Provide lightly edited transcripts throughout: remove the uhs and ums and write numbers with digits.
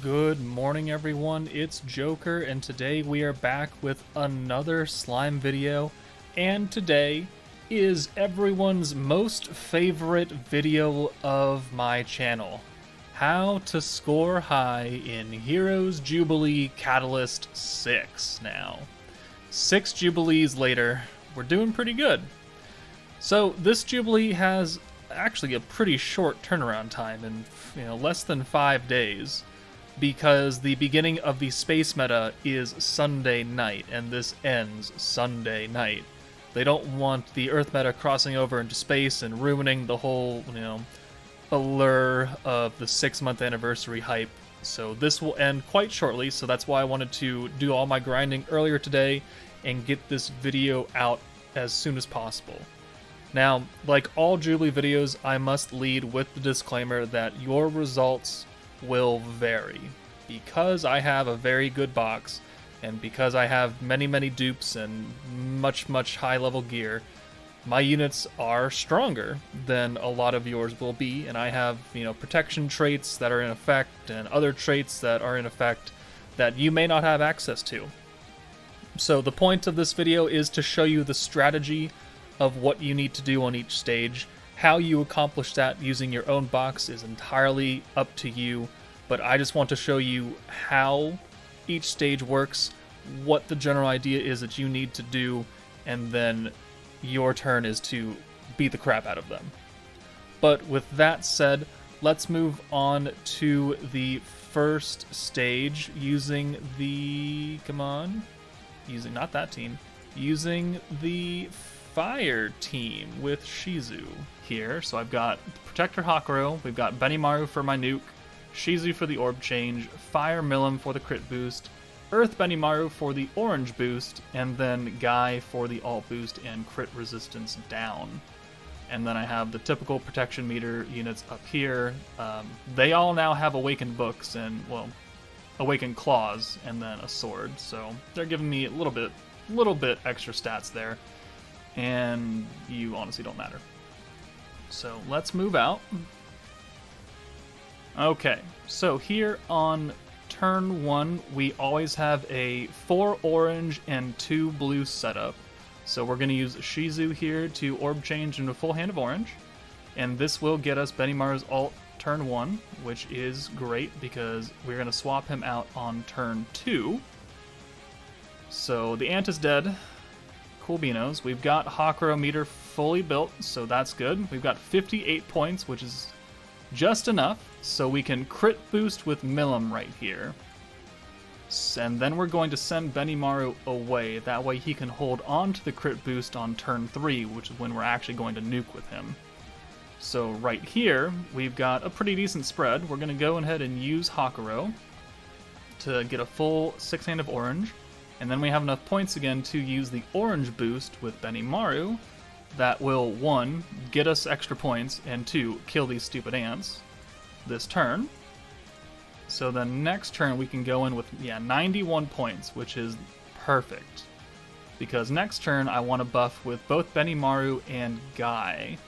Good morning everyone, it's Joker, and today we are back with another slime video, and today is everyone's most favorite video of my channel. How to score high in Heroes Jubilee Catalyst 6 now. 6 Jubilees later, we're doing pretty good. So this Jubilee has actually a pretty short turnaround time in less than 5 days. Because the beginning of the space meta is Sunday night, and this ends Sunday night. They don't want the Earth meta crossing over into space and ruining the whole, allure of the 6-month anniversary hype. So this will end quite shortly, so that's why I wanted to do all my grinding earlier today and get this video out as soon as possible. Now, like all Jubilee videos, I must lead with the disclaimer that your results will vary. Because I have a very good box, and because I have many dupes and much high level gear, my units are stronger than a lot of yours will be, and I have protection traits that are in effect and other traits that are in effect that you may not have access to. So the point of this video is to show you the strategy of what you need to do on each stage. How you accomplish that using your own box is entirely up to you, but I just want to show you how each stage works, what the general idea is that you need to do, and then your turn is to beat the crap out of them. But with that said, let's move on to the first stage using the... not that team. Using the Fire team with Shizu here. So I've got Protector Hakuro, we've got Benimaru for my nuke, Shizu for the orb change, Fire Milim for the crit boost, Earth Benimaru for the orange boost, and then Guy for the alt boost and crit resistance down. And then I have the typical protection meter units up here. They all now have awakened books and, well, awakened claws and then a sword. So they're giving me a little bit extra stats there. And you honestly don't matter. So let's move out. Okay, so here on turn 1, we always have a 4 orange and 2 blue setup. So we're going to use Shizu here to orb change into full hand of orange. And this will get us Benimaru's ult turn 1, which is great because we're going to swap him out on turn 2. So the ant is dead. Cool beanos. We've got Hakuro meter fully built, so that's good. We've got 58 points, which is just enough, so we can crit boost with Milim right here. And then we're going to send Benimaru away. That way he can hold on to the crit boost on turn 3, which is when we're actually going to nuke with him. So right here, we've got a pretty decent spread. We're going to go ahead and use Hakuro to get a full 6-hand of orange. And then we have enough points again to use the orange boost with Benimaru. That will, 1, get us extra points, and 2, kill these stupid ants this turn. So then next turn we can go in with, 91 points, which is perfect. Because next turn I want to buff with both Benimaru and Guy.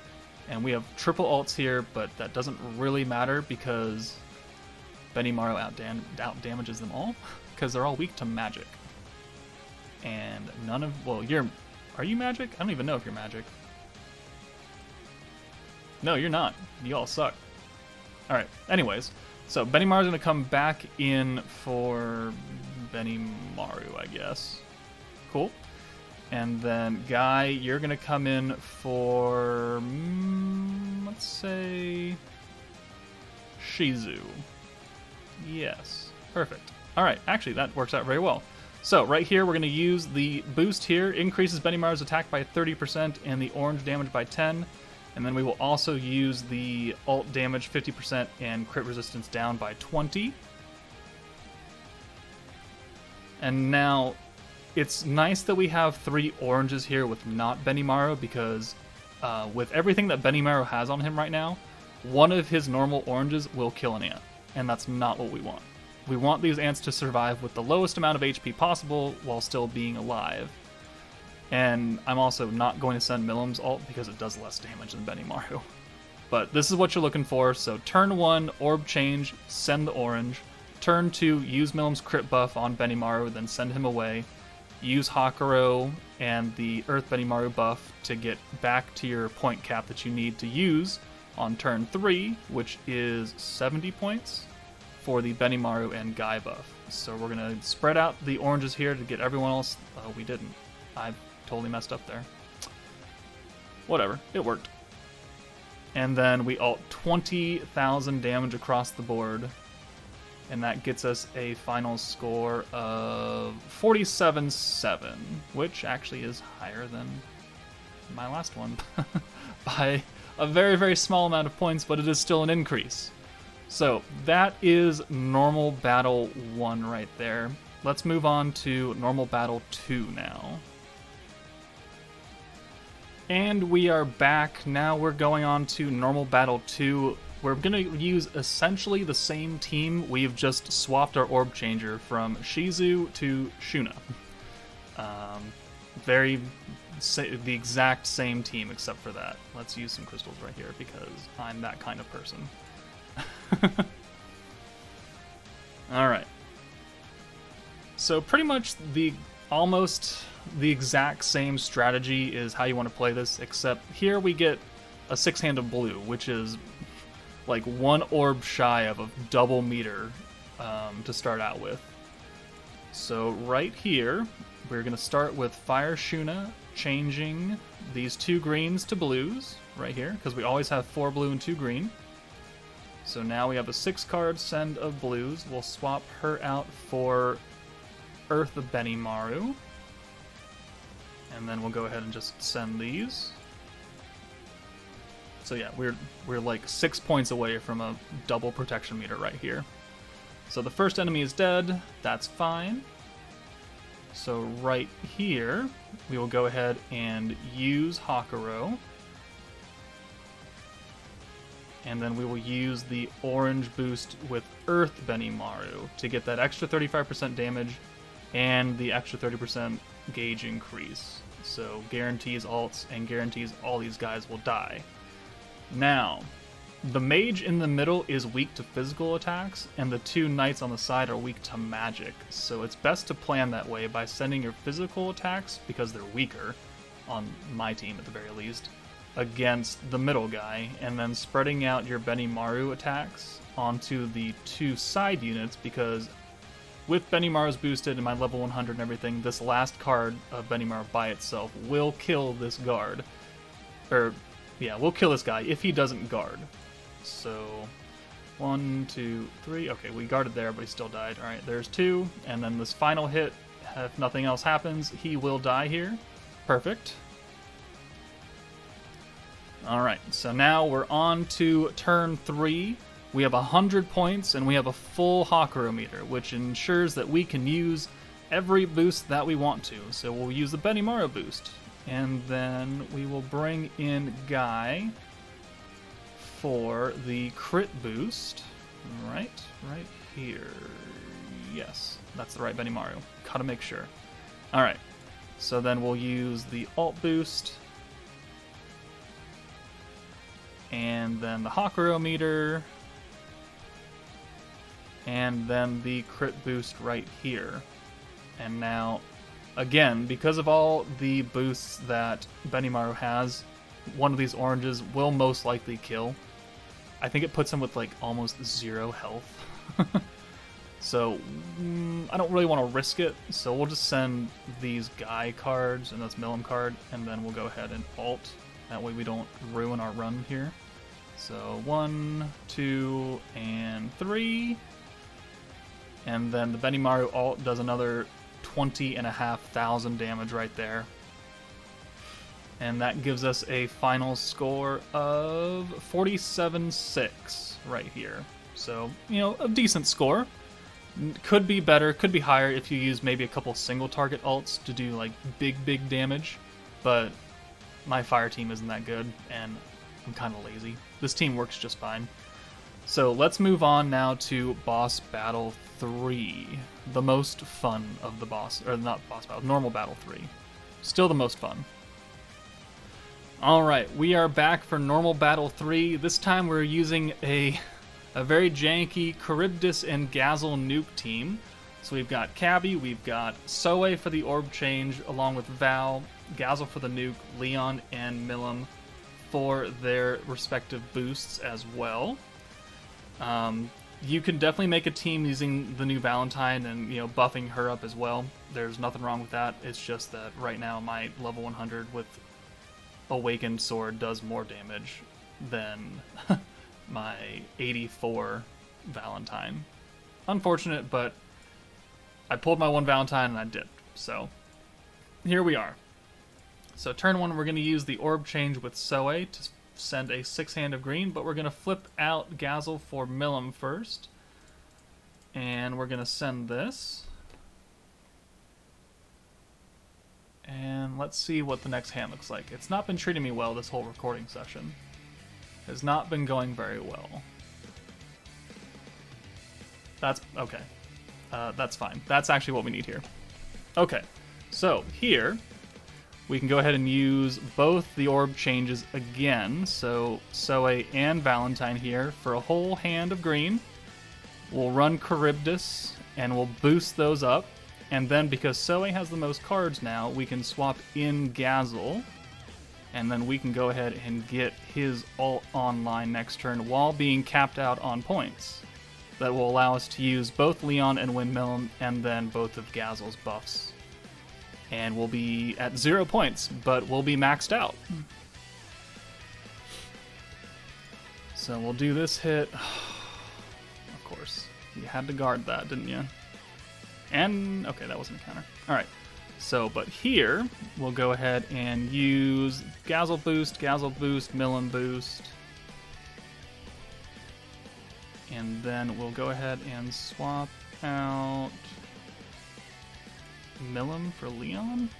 And we have triple ults here, but that doesn't really matter because Benimaru out damages them all, because they're all weak to magic. And none of... well, are you magic? I don't even know if you're magic. No, you're not. You all suck. Alright, anyways. So Benimaru's going to come back in for Benimaru, I guess. Cool. And then Guy, you're going to come in for... let's say... Shizu. Yes. Perfect. Alright, actually that works out very well. So right here, we're going to use the boost here, increases Benimaru's attack by 30% and the orange damage by 10. And then we will also use the ult damage 50% and crit resistance down by 20. And now, it's nice that we have 3 oranges here with not Benimaru, because with everything that Benimaru has on him right now, one of his normal oranges will kill an ant. And that's not what we want. We want these ants to survive with the lowest amount of HP possible while still being alive. And I'm also not going to send Milim's ult because it does less damage than Benimaru. But this is what you're looking for. So turn 1, orb change, send the orange. turn 2, use Millim's crit buff on Benimaru, then send him away. Use Hakuro and the Earth Benimaru buff to get back to your point cap that you need to use on turn 3, which is 70 points for the Benimaru and Guy buff. So we're going to spread out the oranges here to get everyone else. Oh, we didn't. I totally messed up there. Whatever, it worked. And then we ult 20,000 damage across the board. And that gets us a final score of 47-7, which actually is higher than my last one by a very, very small amount of points, but it is still an increase. So that is Normal Battle 1 right there. Let's move on to Normal Battle 2 now. And we are back. Now we're going on to Normal Battle 2. We're going to use essentially the same team. We've just swapped our orb changer from Shizu to Shuna. The exact same team except for that. Let's use some crystals right here because I'm that kind of person. Alright. So pretty much almost the exact same strategy is how you want to play this, except here we get a 6-hand of blue, which is like 1 orb shy of a double meter to start out with. So right here, we're going to start with Fire Shuna, changing these 2 greens to blues right here, because we always have 4 blue and 2 green. So now we have a 6-card send of blues. We'll swap her out for Earth Benimaru. And then we'll go ahead and just send these. So yeah, we're like 6 points away from a double protection meter right here. So the first enemy is dead. That's fine. So right here, we will go ahead and use Hakuro. And then we will use the orange boost with Earth Benimaru to get that extra 35% damage and the extra 30% gauge increase. So guarantees ults and guarantees all these guys will die. Now, the mage in the middle is weak to physical attacks, and the 2 knights on the side are weak to magic. So it's best to plan that way by sending your physical attacks, because they're weaker, on my team at the very least, against the middle guy, and then spreading out your Benimaru attacks onto the 2 side units, because with Benimaru's boosted and my level 100 and everything, this last card of Benimaru by itself will kill this guard. We'll kill this guy if he doesn't guard. So, 1, 2, 3. Okay, we guarded there, but he still died. Alright, there's 2. And then this final hit, if nothing else happens, he will die here. Perfect. Alright, so now we're on to turn 3. We have 100 points, and we have a full Hakuro meter, which ensures that we can use every boost that we want to. So we'll use the Benimaru boost. And then we will bring in Guy for the crit boost. Right here. Yes, that's the right Benimaru. Gotta make sure. Alright, so then we'll use the alt boost. And then the Hakuro meter. And then the crit boost right here. And now, again, because of all the boosts that Benimaru has, one of these oranges will most likely kill. I think it puts him with like almost 0 health. So I don't really want to risk it, so we'll just send these Guy cards and this Millim card, and then we'll go ahead and ult. That way we don't ruin our run here. So 1, 2, and 3. And then the Benimaru ult does another 20,500 damage right there. And that gives us a final score of 47-6 right here. So, a decent score. Could be better, could be higher if you use maybe a couple single target ults to do like big damage. But my fire team isn't that good, and I'm kind of lazy. This team works just fine. So let's move on now to Boss Battle 3. The most fun of the boss, or not Boss Battle, Normal Battle 3. Still the most fun. Alright, we are back for Normal Battle 3. This time we're using a a very janky Charybdis and Gazel nuke team. So we've got Cabby, we've got Soe for the orb change, along with Val, Gazel for the nuke, Leon and Milim for their respective boosts as well. You can definitely make a team using the new Valentine and, you know, buffing her up as well. There's nothing wrong with that. It's just that right now my level 100 with Awakened Sword does more damage than my 84 Valentine. Unfortunate, but I pulled my one Valentine and I dipped. So here we are. So turn 1, we're going to use the orb change with Soe to send a 6-hand of green, but we're going to flip out Gazel for Milim first. And we're going to send this. And let's see what the next hand looks like. It's not been treating me well this whole recording session. Has not been going very well. That's okay. That's fine. That's actually what we need here. Okay, so here we can go ahead and use both the orb changes again. So Soe and Valentine here for a whole hand of green. We'll run Charybdis and we'll boost those up. And then because Soe has the most cards now, we can swap in Gazel. And then we can go ahead and get his ult online next turn while being capped out on points. That will allow us to use both Leon and Windmill and then both of Gazel's buffs. And we'll be at 0 points, but we'll be maxed out. So we'll do this hit. Of course, you had to guard that, didn't you? And, okay, that wasn't a counter. Alright, so, but here, we'll go ahead and use Gazel boost, Milim boost. And then we'll go ahead and swap out Milim for Leon?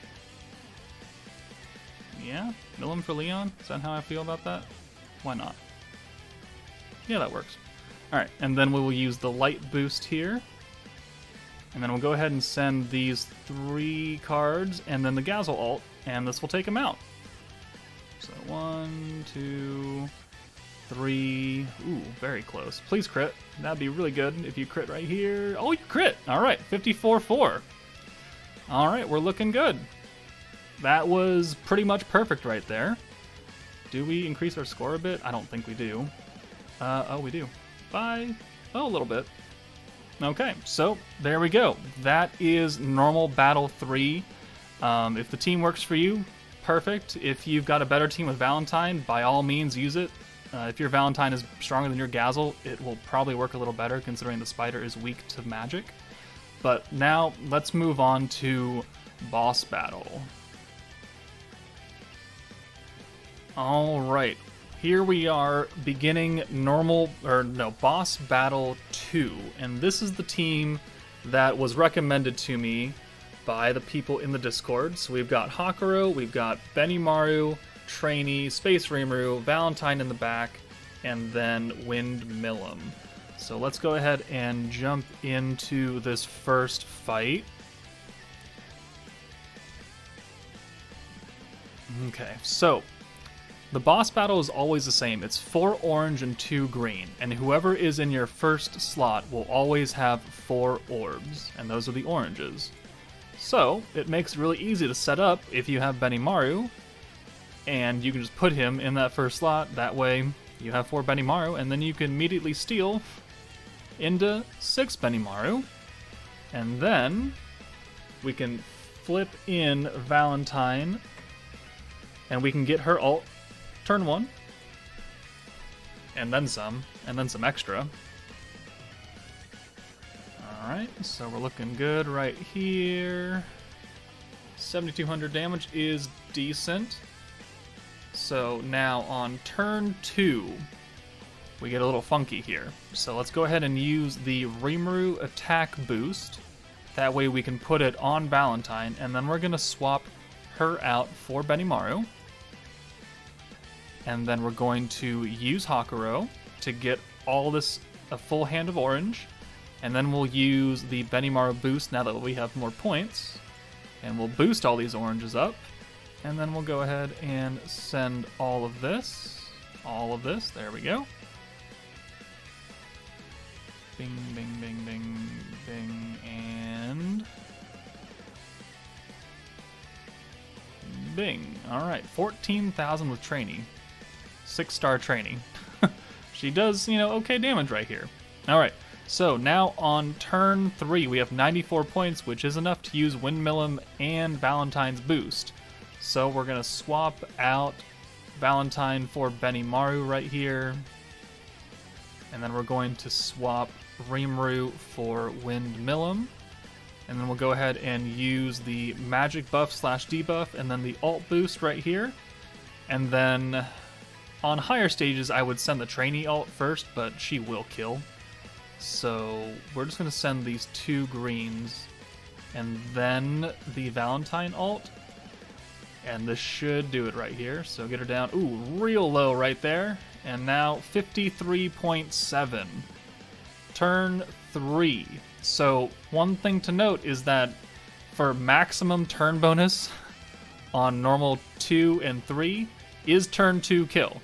Yeah, Milim for Leon? Is that how I feel about that? Why not? Yeah, that works. Alright, and then we will use the light boost here. And then we'll go ahead and send these 3 cards and then the Gazel ult, and this will take him out. So 1, 2, 3. Ooh, very close. Please crit. That'd be really good if you crit right here. Oh, you crit! Alright, 54-4. Alright, we're looking good. That was pretty much perfect right there. Do we increase our score a bit? I don't think we do. Oh, we do. By, a little bit. Okay, so there we go. That is normal battle 3. If the team works for you, perfect. If you've got a better team with Valentine, by all means use it. If your Valentine is stronger than your Gazel, it will probably work a little better considering the spider is weak to magic. But now let's move on to boss battle. Alright, here we are beginning boss battle 2. And this is the team that was recommended to me by the people in the Discord. So we've got Hakuro, we've got Benimaru, Trainee, Space Rimuru, Valentine in the back, and then Windmill. So let's go ahead and jump into this first fight. Okay, so the boss battle is always the same. It's 4 orange and 2 green, and whoever is in your first slot will always have 4 orbs, and those are the oranges. So it makes it really easy to set up if you have Benimaru, and you can just put him in that first slot. That way you have 4 Benimaru, and then you can immediately steal into 6 Benimaru, and then we can flip in Valentine, and we can get her ult turn 1, and then some extra. Alright, so we're looking good right here. 7,200 damage is decent. So now on turn 2, we get a little funky here. So let's go ahead and use the Rimuru attack boost. That way we can put it on Valentine, and then we're going to swap her out for Benimaru. And then we're going to use Hakuro to get all this, a full hand of orange. And then we'll use the Benimaru boost now that we have more points. And we'll boost all these oranges up. And then we'll go ahead and send all of this, there we go. Bing, bing, bing, bing, bing, and bing. Alright, 14,000 with trainee. 6-star trainee. She does, you know, okay damage right here. Alright, so now on turn 3, we have 94 points, which is enough to use Windmillum and Valentine's boost. So we're going to swap out Valentine for Benimaru right here. And then we're going to swap Rimuru for Windmillum. And then we'll go ahead and use the magic buff / debuff and then the alt boost right here. And then on higher stages, I would send the trainee alt first, but she will kill. So we're just going to send these 2 greens and then the Valentine alt. And this should do it right here. So get her down. Ooh, real low right there. And now 53.7. Turn 3. So one thing to note is that for maximum turn bonus on normal 2 and 3 is turn 2 kill.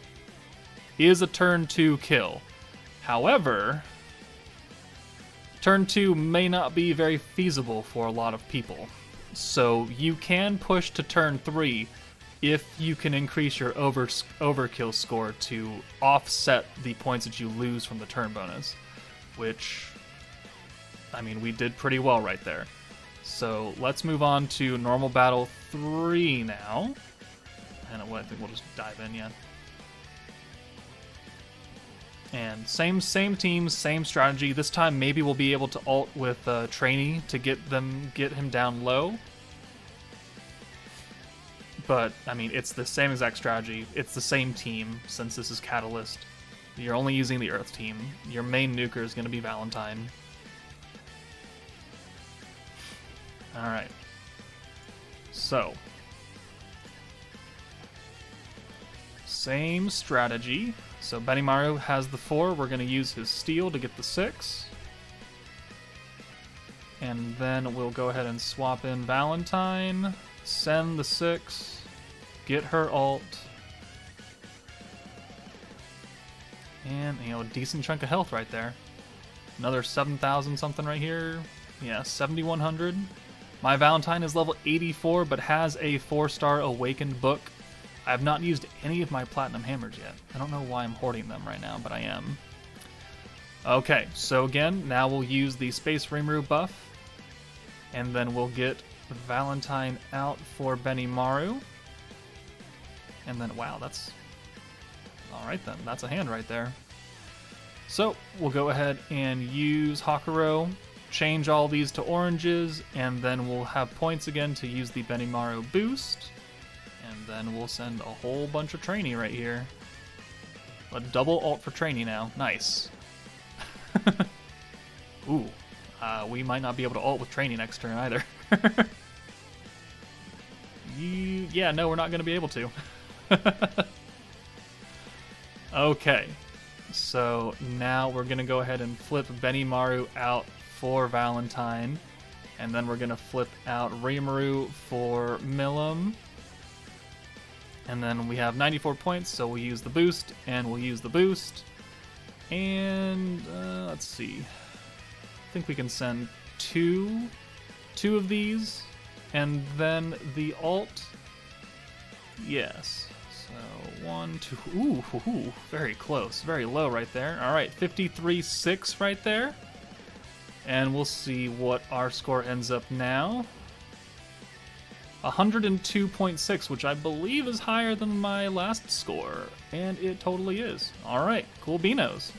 Is a turn 2 kill. However, turn 2 may not be very feasible for a lot of people. So you can push to turn 3 if you can increase your overkill score to offset the points that you lose from the turn bonus. Which, I mean, we did pretty well right there. So let's move on to normal battle 3 now. And I think we'll just dive in, yeah. And same team, same strategy. This time maybe we'll be able to ult with trainee to get him down low. But I mean, it's the same exact strategy. It's the same team since this is Catalyst. You're only using the Earth team. Your main nuker is going to be Valentine. All right. So same strategy. So Benimaru has the 4. We're going to use his steel to get the 6. And then we'll go ahead and swap in Valentine, send the 6, get her ult. And, you know, a decent chunk of health right there. Another 7,000 something right here. Yeah, 7,100. My Valentine is level 84, but has a 4-star Awakened book. I have not used any of my Platinum Hammers yet. I don't know why I'm hoarding them right now, but I am. Okay, so again, now we'll use the Space Rimuru buff. And then we'll get Valentine out for Benimaru. And then, wow, that's... Alright then, that's a hand right there. So, we'll go ahead and use Hakuro, change all these to oranges, and then we'll have points again to use the Benimaru boost. And then we'll send a whole bunch of trainee right here. A double ult for trainee now. Nice. Ooh. We might not be able to ult with trainee next turn either. Yeah, no, we're not going to be able to. Okay. So now we're going to go ahead and flip Benimaru out for Valentine. And then we're going to flip out Rimuru for Millum. And then we have 94 points, so we'll use the boost, and we'll use the boost. And, let's see. I think we can send two of these, and then the alt. Yes. So, 1, 2, ooh, very close. Very low right there. All right, 53.6 right there. And we'll see what our score ends up now. 102.6, which I believe is higher than my last score, and it totally is. All right, cool beanos.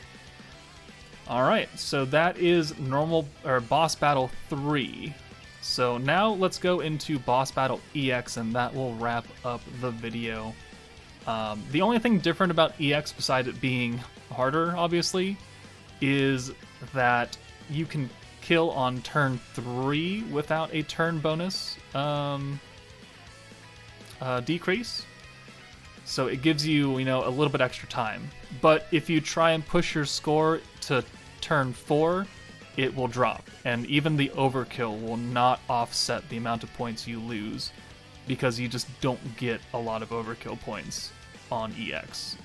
All right, so that is normal or boss battle 3. So now let's go into boss battle EX, and that will wrap up the video. The only thing different about EX, besides it being harder, obviously, is that you can kill on turn 3 without a turn bonus decrease. So it gives you, you know, a little bit extra time. But if you try and push your score to turn 4, it will drop. And even the overkill will not offset the amount of points you lose, because you just don't get a lot of overkill points on EX.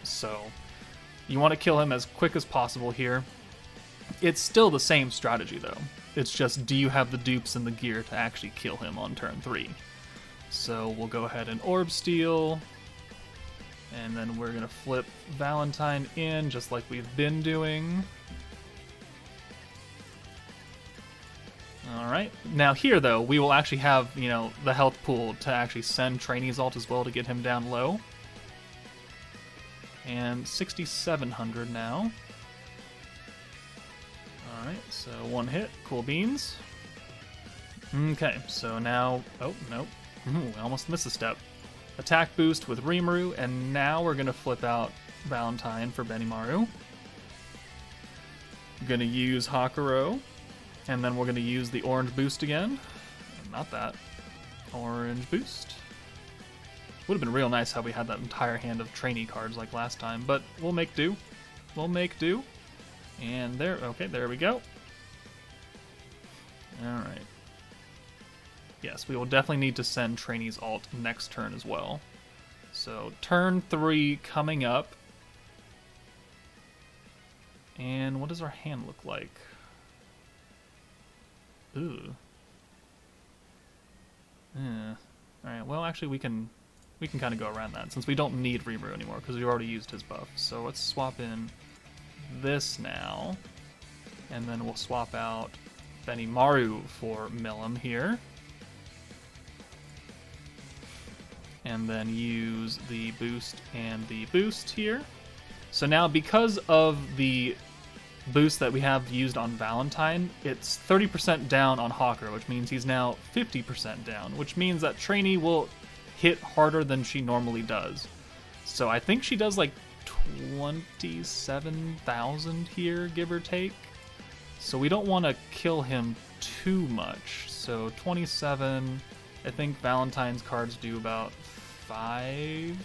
So you want to kill him as quick as possible here. It's still the same strategy, though. It's just, do you have the dupes and the gear to actually kill him on turn 3? So we'll go ahead and Orb Steal, and then we're going to flip Valentine in, just like we've been doing. Alright, now here, though, we will actually have, you know, the health pool to actually send Trainee's ult as well to get him down low. And 6,700 now. Alright, so one hit, cool beans. Okay, so now, oh, nope. I almost missed a step. Attack boost with Rimuru, and now we're going to flip out Valentine for Benimaru. Going to use Hakuro, and then we're going to use the orange boost again. Not that. Orange boost. Would have been real nice how we had that entire hand of trainee cards like last time, but we'll make do. We'll make do. And there, okay, there we go. Alright. Yes, we will definitely need to send Trainee's ult next turn as well. So, turn 3 coming up. And what does our hand look like? Ooh. Yeah. Alright, well actually we can kind of go around that, since we don't need Rimuru anymore, because we already used his buff. So let's swap in this now, and then we'll swap out Benimaru for Milim here. And then use the boost and the boost here. So now, because of the boost that we have used on Valentine, it's 30% down on Hawker, which means he's now 50% down, which means that Trainee will hit harder than she normally does. So I think she does like 27,000 here, give or take. So we don't want to kill him too much. So 27, I think Valentine's cards do about 5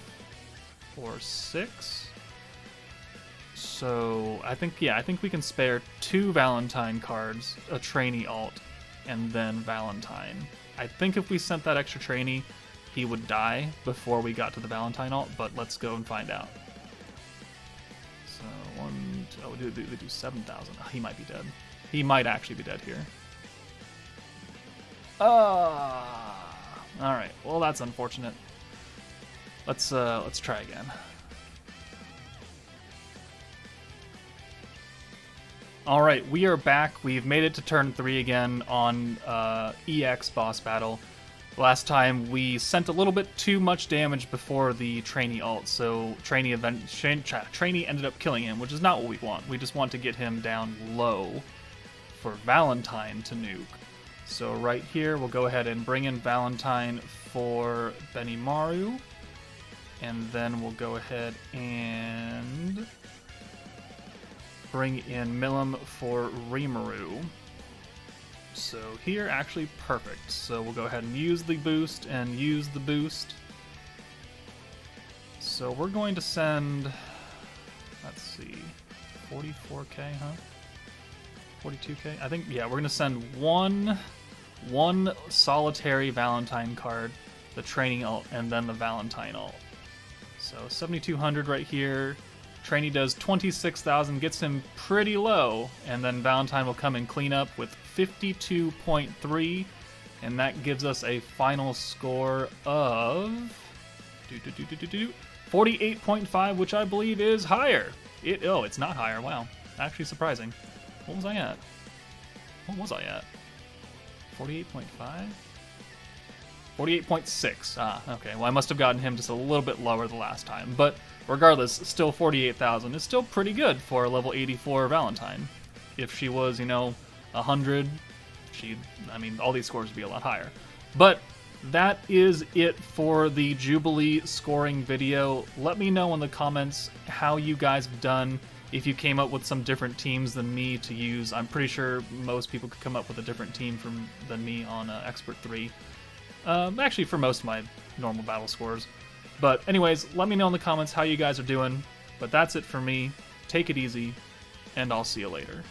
or 6. So I think, yeah, I think we can spare 2 Valentine cards, a Trainee ult, and then Valentine. I think if we sent that extra Trainee, he would die before we got to the Valentine ult, but let's go and find out. So they do 7,000. Oh, he might be dead. He might actually be dead here. Alright, well that's unfortunate. Let's try again. Alright, we are back. We've made it to turn 3 again on EX boss battle. Last time we sent a little bit too much damage before the Trainee ult, so Trainee ended up killing him, which is not what we want. We just want to get him down low for Valentine to nuke. So right here, we'll go ahead and bring in Valentine for Benimaru, and then we'll go ahead and bring in Milim for Rimuru. So here, actually perfect. So we'll go ahead and use the boost and use the boost. So we're going to send, let's see, 44k, huh? 42k? I think, yeah, we're going to send one solitary Valentine card, the Trainee ult, and then the Valentine ult. So 7,200 right here. Trainee does 26,000, gets him pretty low, and then Valentine will come and clean up with 52.3, and that gives us a final score of 48.5, which I believe is higher. It's not higher. Wow, actually surprising. What was I at? 48.5? 48.6. Ah, okay. Well, I must have gotten him just a little bit lower the last time. But regardless, still 48,000 is still pretty good for a level 84 Valentine. If she was, 100, all these scores would be a lot higher. But that is it for the Jubilee scoring video. Let me know in the comments how you guys have done. If you came up with some different teams than me to use, I'm pretty sure most people could come up with a different team than me on Expert 3. Actually, for most of my normal battle scores. But anyways, let me know in the comments how you guys are doing. But that's it for me. Take it easy, and I'll see you later.